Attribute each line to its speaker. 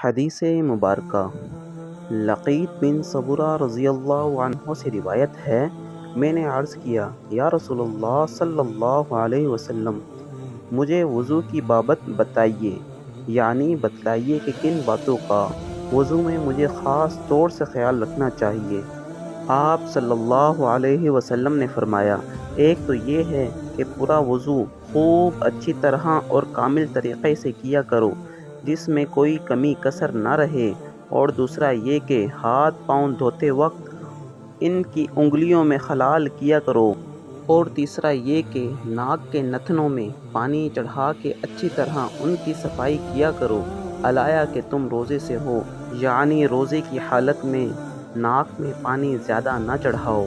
Speaker 1: حدیث مبارکہ لقیط بن صبرہ رضی اللہ عنہ سے روایت ہے، میں نے عرض کیا، یا رسول اللہ صلی اللہ علیہ وسلم، مجھے وضو کی بابت بتائیے، یعنی بتلائیے کہ کن باتوں کا وضو میں مجھے خاص طور سے خیال رکھنا چاہیے۔ آپ صلی اللہ علیہ وسلم نے فرمایا، ایک تو یہ ہے کہ پورا وضو خوب اچھی طرح اور کامل طریقے سے کیا کرو، جس میں کوئی کمی کسر نہ رہے، اور دوسرا یہ کہ ہاتھ پاؤں دھوتے وقت ان کی انگلیوں میں خلال کیا کرو، اور تیسرا یہ کہ ناک کے نتنوں میں پانی چڑھا کے اچھی طرح ان کی صفائی کیا کرو، علایا کہ تم روزے سے ہو، یعنی روزے کی حالت میں ناک میں پانی زیادہ نہ چڑھاؤ۔